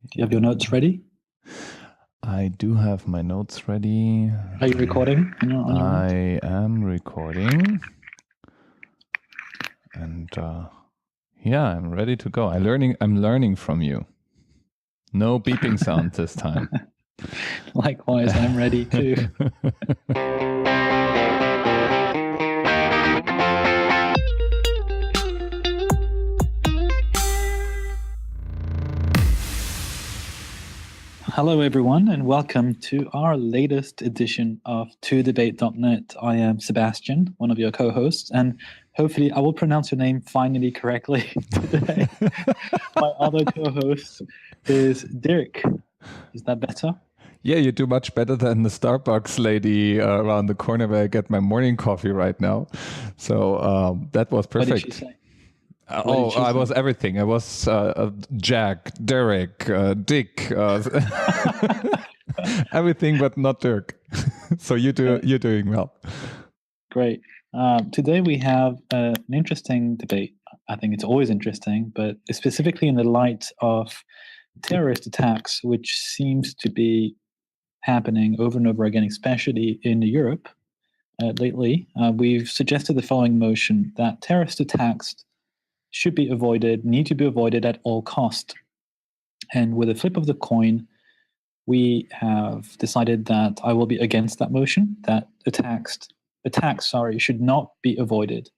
Do you have your notes ready? I do have my notes ready. Are you recording? I am recording. And yeah, I'm ready to go. I'm learning from you. No beeping sound this time. Likewise, I'm ready too. Hello, everyone, and welcome to our latest edition of ToDebate.net. I am Sebastian, one of your co-hosts, and hopefully I will pronounce your name finally correctly today. My other co-host is Dirk. Is that better? Yeah, you do much better than the Starbucks lady around the corner where I get my morning coffee right now. So that was perfect. What did she say? I was everything. I was Jack, Derek, Dick, everything but not Dirk. So you're doing well. Great. Today we have an interesting debate. I think it's always interesting, but specifically in the light of terrorist attacks, which seems to be happening over and over again, especially in Europe lately. We've suggested the following motion: that terrorist attacks should be avoided, need to be avoided at all cost. And with a flip of the coin, we have decided that I will be against that motion, that attacks should not be avoided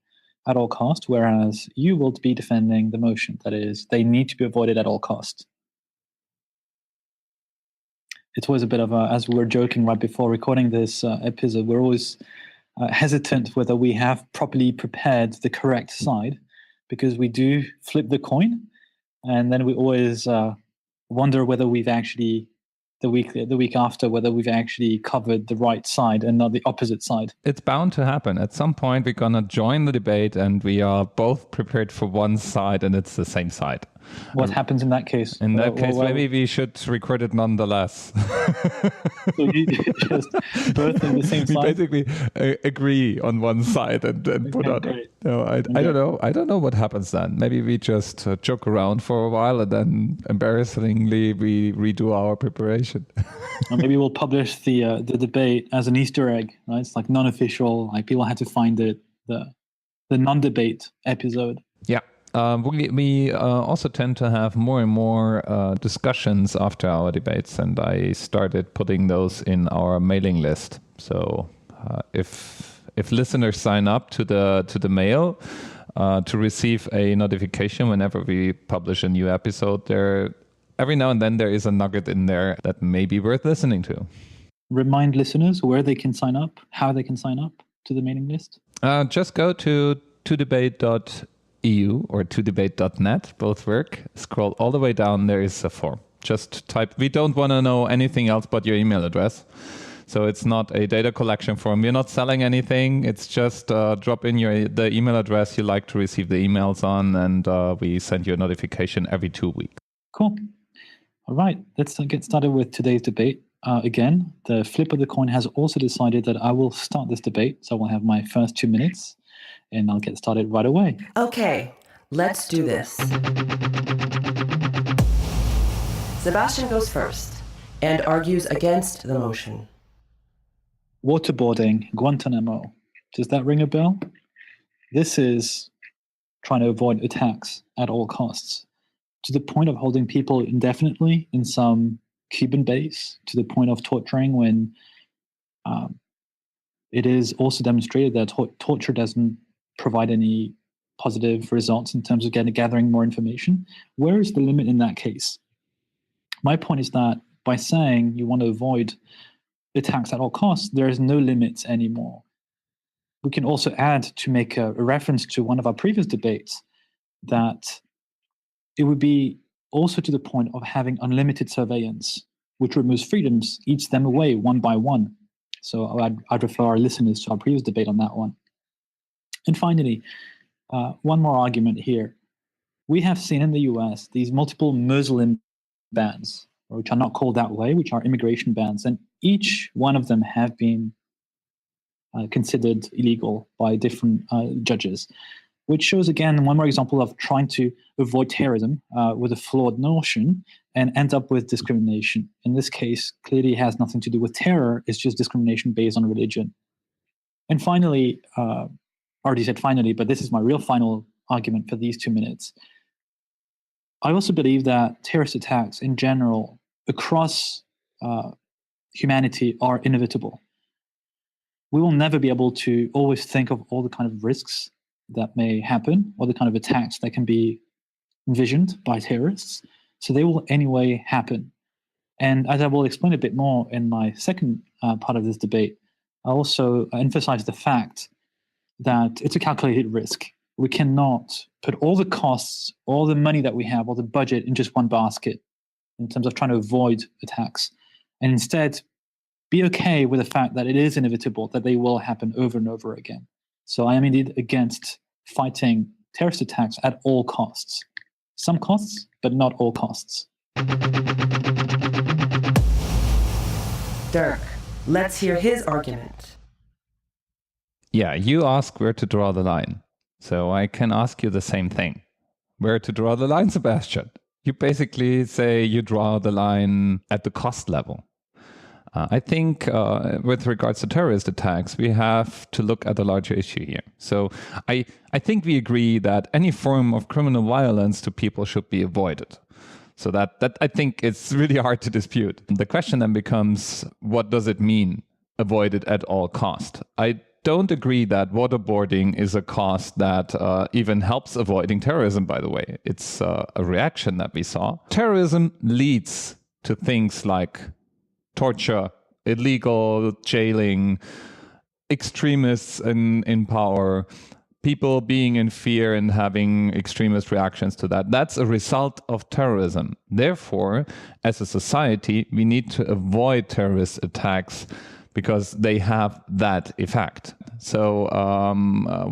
at all cost, whereas you will be defending the motion, that is, they need to be avoided at all cost. It was a bit of a, as we were joking right before recording this episode, we're always hesitant whether we have properly prepared the correct side, because we do flip the coin, and then we always wonder whether we've actually, the week after, whether we've actually covered the right side and not the opposite side. It's bound to happen. At some point, we're going to join the debate and we are both prepared for one side and it's the same side. What happens in that case? In that case, maybe we should record it nonetheless. So you just both on the same side? We basically agree on one side and put on it. No, I don't know. I don't know what happens then. Maybe we just joke around for a while and then embarrassingly we redo our preparation. Or maybe we'll publish the debate as an Easter egg. Right? It's like non-official. Like people had to find it. The non-debate episode. Yeah. We also tend to have more and more discussions after our debates, and I started putting those in our mailing list. So if listeners sign up to the mail to receive a notification whenever we publish a new episode, every now and then there is a nugget in there that may be worth listening to. Remind listeners where they can sign up, how they can sign up to the mailing list. Just go to todebate.eu or todebate.net, both work. Scroll all the way down, there is a form. Just type, we don't want to know anything else but your email address. So it's not a data collection form. We're not selling anything. It's just drop in the email address you like to receive the emails on, and we send you a notification every 2 weeks. Cool. All right, let's get started with today's debate. Again, the flip of the coin has also decided that I will start this debate. So I will have my first 2 minutes. And I'll get started right away. Okay, let's do this. Sebastian goes first and argues against the motion. Waterboarding, Guantanamo. Does that ring a bell? This is trying to avoid attacks at all costs, to the point of holding people indefinitely in some Cuban base, to the point of torturing when it is also demonstrated that torture doesn't provide any positive results in terms of gathering more information. Where is the limit in that case? My point is that by saying you want to avoid attacks at all costs, there is no limits anymore. We can also add, to make a reference to one of our previous debates, that it would be also to the point of having unlimited surveillance, which removes freedoms, eats them away one by one. So I'd refer our listeners to our previous debate on that one. And finally, one more argument here. We have seen in the US these multiple Muslim bans, which are not called that way, which are immigration bans, and each one of them have been considered illegal by different judges, which shows, again, one more example of trying to avoid terrorism with a flawed notion and ends up with discrimination. In this case, clearly has nothing to do with terror. It's just discrimination based on religion. And finally, I already said finally, but this is my real final argument for these 2 minutes. I also believe that terrorist attacks in general across humanity are inevitable. We will never be able to always think of all the kind of risks that may happen, or the kind of attacks that can be envisioned by terrorists. So they will anyway happen. And as I will explain a bit more in my second part of this debate, I also emphasize the fact that it's a calculated risk. We cannot put all the costs, all the money that we have, all the budget in just one basket in terms of trying to avoid attacks. And instead, be okay with the fact that it is inevitable, that they will happen over and over again. So I am indeed against fighting terrorist attacks at all costs. Some costs, but not all costs. Dirk, let's hear his argument. Yeah, you ask where to draw the line. So I can ask you the same thing. Where to draw the line, Sebastian? You basically say you draw the line at the cost level. I think with regards to terrorist attacks, we have to look at the larger issue here. So I think we agree that any form of criminal violence to people should be avoided. So that I think it's really hard to dispute. The question then becomes, what does it mean, avoided at all cost? I don't agree that waterboarding is a cost that even helps avoiding terrorism, by the way. It's a reaction that we saw. Terrorism leads to things like torture, illegal jailing, extremists in power, people being in fear and having extremist reactions to that. That's a result of terrorism. Therefore, as a society, we need to avoid terrorist attacks because they have that effect. So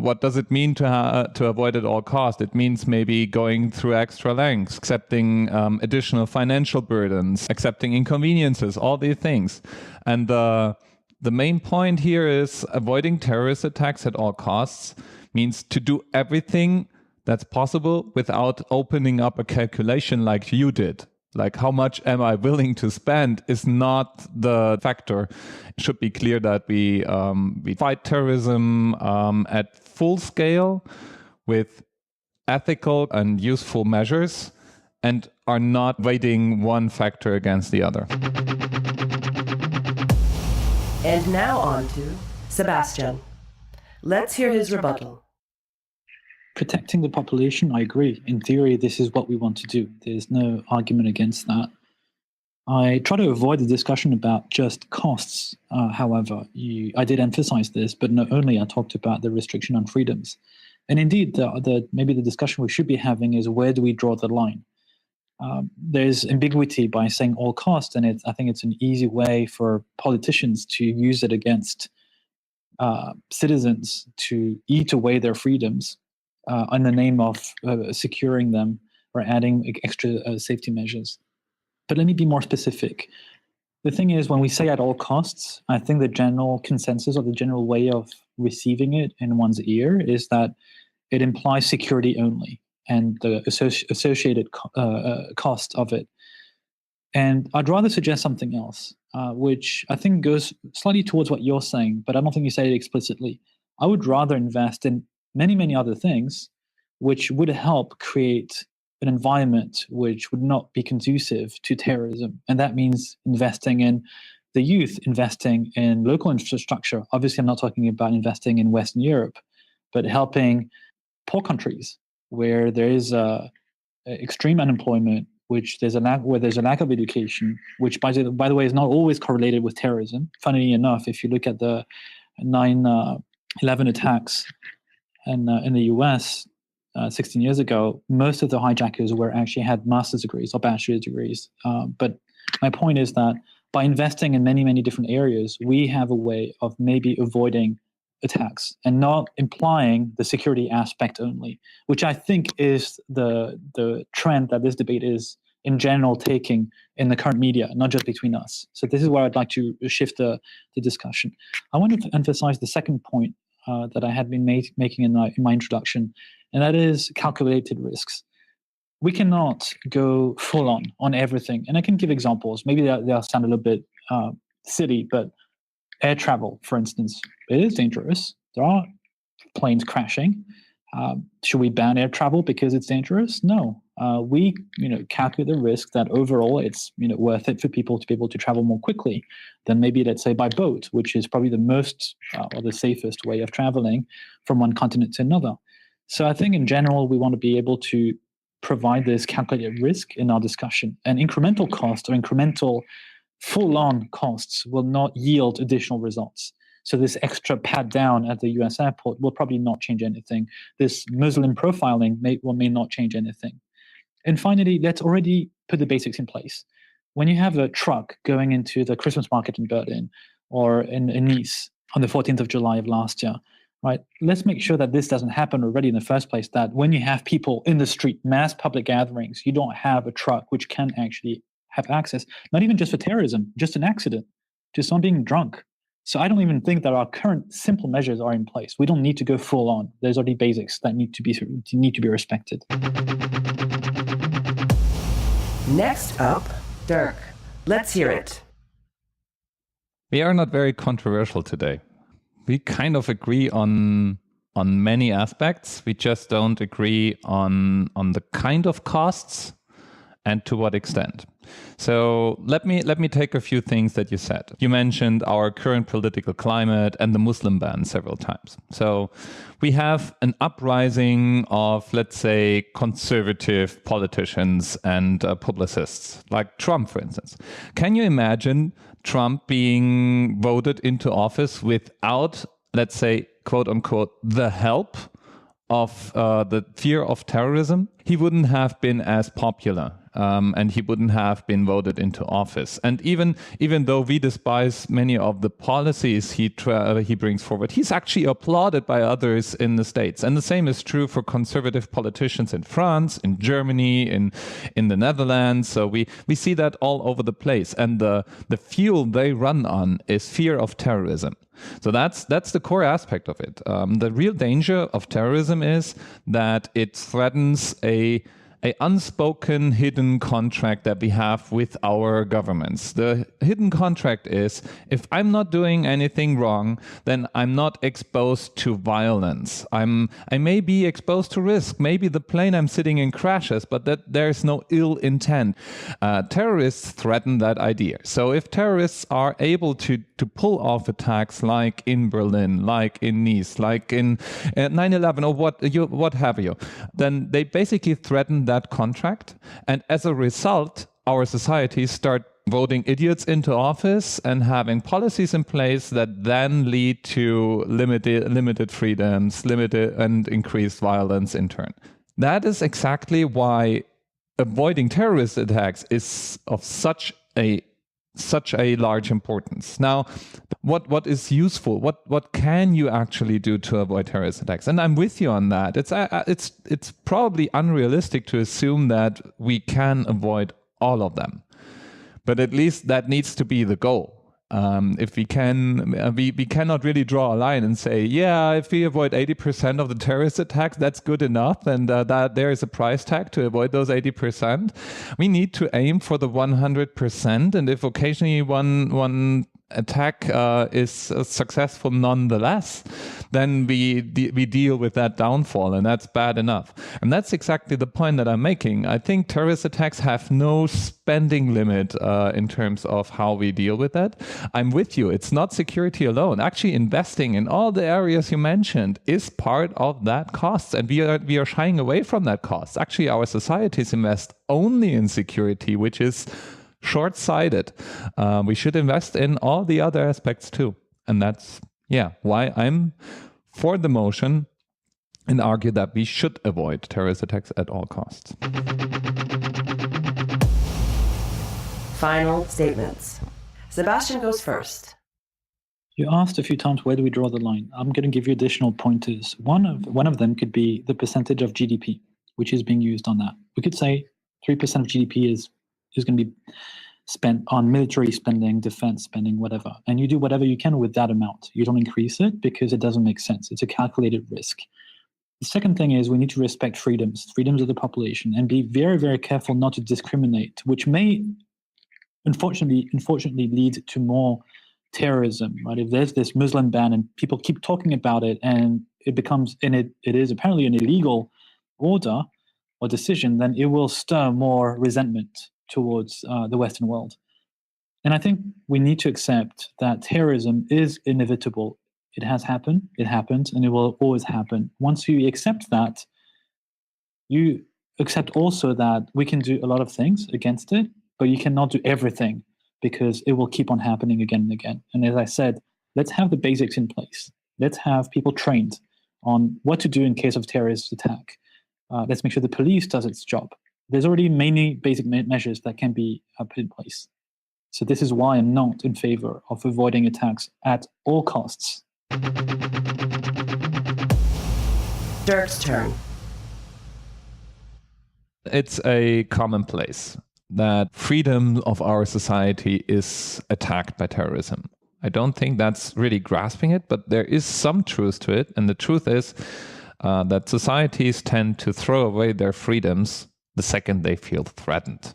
what does it mean to avoid at all cost? It means maybe going through extra lengths, accepting additional financial burdens, accepting inconveniences, all these things. And the main point here is avoiding terrorist attacks at all costs means to do everything that's possible without opening up a calculation like you did. Like, how much am I willing to spend is not the factor. It should be clear that we fight terrorism at full scale with ethical and useful measures and are not weighting one factor against the other. And now on to Sebastian. Let's hear his rebuttal. Protecting the population, I agree. In theory, this is what we want to do. There's no argument against that. I try to avoid the discussion about just costs. However, I did emphasize this, but not only. I talked about the restriction on freedoms. And indeed, maybe the discussion we should be having is, where do we draw the line? There's ambiguity by saying all costs, and I think it's an easy way for politicians to use it against citizens to eat away their freedoms in the name of securing them or adding extra safety measures. But let me be more specific. The thing is, when we say at all costs, I think the general consensus or the general way of receiving it in one's ear is that it implies security only and the associated cost of it. And I'd rather suggest something else, which I think goes slightly towards what you're saying, but I don't think you say it explicitly. I would rather invest in many, many other things which would help create an environment which would not be conducive to terrorism. And that means investing in the youth, investing in local infrastructure. Obviously, I'm not talking about investing in Western Europe, but helping poor countries where there is extreme unemployment, where there's a lack of education, which, by the way, is not always correlated with terrorism. Funnily enough, if you look at the 9/11 attacks in the US 16 years ago, most of the hijackers actually had master's degrees or bachelor's degrees. But my point is that by investing in many, many different areas, we have a way of maybe avoiding attacks and not implying the security aspect only, which I think is the trend that this debate is in general taking in the current media, not just between us. So this is where I'd like to shift the discussion. I want to emphasize the second point that I had been making in my introduction, and that is calculated risks. we cannot go full on everything. And I can give examples. Maybe they'll sound a little bit silly, but air travel, for instance, it is dangerous. There are planes crashing. Should we ban air travel because it's dangerous? No. We calculate the risk that overall it's worth it for people to be able to travel more quickly than maybe, let's say, by boat, which is probably the most or the safest way of traveling from one continent to another. So I think in general we want to be able to provide this calculated risk in our discussion. And incremental cost or incremental full-on costs will not yield additional results. So this extra pat down at the US airport will probably not change anything. This Muslim profiling may not change anything. And finally, let's already put the basics in place. When you have a truck going into the Christmas market in Berlin or in Nice on the 14th of July of last year, right? Let's make sure that this doesn't happen already in the first place, that when you have people in the street, mass public gatherings, you don't have a truck which can actually have access, not even just for terrorism, just an accident, just someone being drunk. So I don't even think that our current simple measures are in place. We don't need to go full on. There's already basics that need to be respected. Next up, Dirk. Let's hear it. We are not very controversial today. We kind of agree on many aspects. We just don't agree on the kind of costs and to what extent. So let me take a few things that you said. You mentioned our current political climate and the Muslim ban several times. So we have an uprising of, let's say, conservative politicians and publicists, like Trump, for instance. Can you imagine Trump being voted into office without, let's say, quote unquote, the help of the fear of terrorism? He wouldn't have been as popular. And he wouldn't have been voted into office. And even though we despise many of the policies he brings forward, he's actually applauded by others in the States. And the same is true for conservative politicians in France, in Germany, in the Netherlands. So we see that all over the place. And the fuel they run on is fear of terrorism. So that's the core aspect of it. The real danger of terrorism is that it threatens a unspoken hidden contract that we have with our governments. The hidden contract is, if I'm not doing anything wrong, then I'm not exposed to violence. I may be exposed to risk. Maybe the plane I'm sitting in crashes, but that there's no ill intent. Terrorists threaten that idea. So if terrorists are able to pull off attacks like in Berlin, like in Nice, like in 9/11 or what have you, then they basically threaten that contract. And as a result, our societies start voting idiots into office and having policies in place that then lead to limited freedoms, limited and increased violence in turn. That is exactly why avoiding terrorist attacks is of such a large importance. Now, what is useful? What can you actually do to avoid terrorist attacks? And I'm with you on that. It's probably unrealistic to assume that we can avoid all of them, but at least that needs to be the goal. If we can, we cannot really draw a line and say, yeah, if we avoid 80% of the terrorist attacks, that's good enough, and that there is a price tag to avoid those 80%. We need to aim for the 100%, and if occasionally one attack is successful nonetheless, then we deal with that downfall, and that's bad enough. And that's exactly the point that I'm making. I think terrorist attacks have no spending limit in terms of how we deal with that. I'm with you. It's not security alone. Actually, investing in all the areas you mentioned is part of that cost, and we are shying away from that cost. Actually, our societies invest only in security, which is short-sighted. We should invest in all the other aspects too. And that's, why I'm for the motion and argue that we should avoid terrorist attacks at all costs. Final statements. Sebastian goes first. You asked a few times, where do we draw the line? I'm going to give you additional pointers. One of them could be the percentage of GDP, which is being used on that. We could say 3% of GDP is going to be spent on military spending, defense spending, whatever. And you do whatever you can with that amount. You don't increase it because it doesn't make sense. It's a calculated risk. The second thing is we need to respect freedoms of the population, and be very, very careful not to discriminate, which may unfortunately lead to more terrorism, right? If there's this Muslim ban and people keep talking about it, and it becomes, and it is apparently an illegal order or decision, then it will stir more resentment towards the Western world. And I think we need to accept that terrorism is inevitable. It has happened, it happens, and it will always happen. Once you accept that, you accept also that we can do a lot of things against it, but you cannot do everything, because it will keep on happening again and again. And as I said, let's have the basics in place. Let's have people trained on what to do in case of terrorist attack. Let's make sure the police does its job. There's already many basic measures that can be put in place. So this is why I'm not in favor of avoiding attacks at all costs. Dirk's turn. It's a commonplace that freedom of our society is attacked by terrorism. I don't think that's really grasping it, but there is some truth to it. And the truth is that societies tend to throw away their freedoms the second they feel threatened.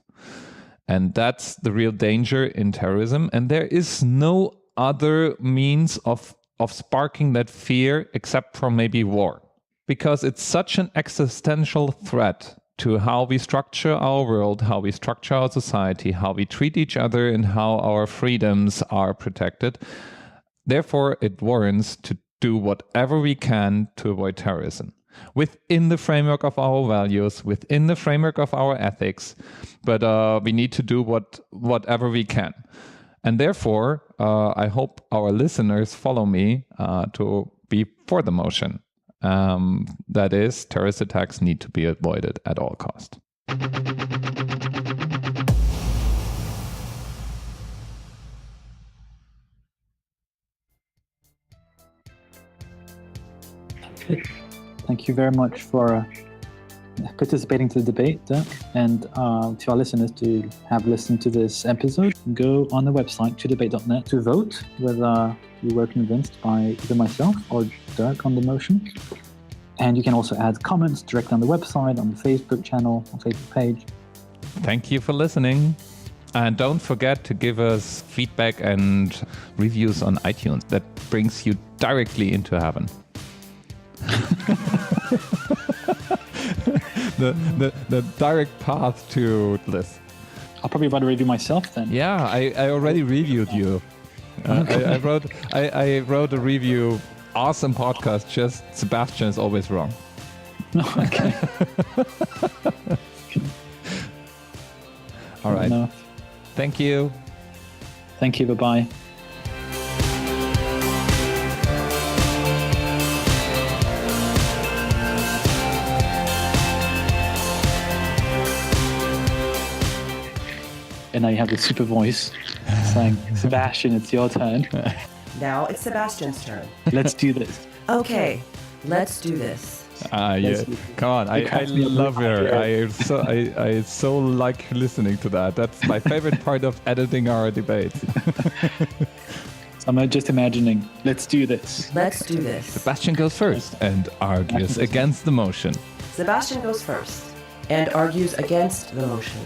And that's the real danger in terrorism. And there is no other means of sparking that fear except for maybe war, because it's such an existential threat to how we structure our world, how we structure our society, how we treat each other, and how our freedoms are protected. Therefore, it warrants to do whatever we can to avoid terrorism, within the framework of our values, within the framework of our ethics, but we need to do whatever we can. And therefore, I hope our listeners follow me to be for the motion. That is, terrorist attacks need to be avoided at all costs. Thank you very much for participating to the debate, Dirk, and to our listeners to have listened to this episode. Go on the website, todebate.net, to vote whether you were convinced by either myself or Dirk on the motion. And you can also add comments directly on the website, on the Facebook channel, on Facebook page. Thank you for listening. And don't forget to give us feedback and reviews on iTunes. That brings you directly into heaven. the direct path to bliss. I'll probably write a review myself then. Yeah, I already reviewed you. I wrote a review. Awesome podcast, just Sebastian is always wrong. Okay. All right. Enough. Thank you. Thank you. Bye-bye. And now you have the super voice saying, Sebastian, it's your turn. Now it's Sebastian's turn. Let's do this. Okay, let's do this. Yeah. Come on, I love her. I so like listening to that. That's my favorite part of editing our debates. I'm just imagining. Let's do this. Let's do this. Sebastian goes first and argues against the motion. Sebastian goes first and argues against the motion.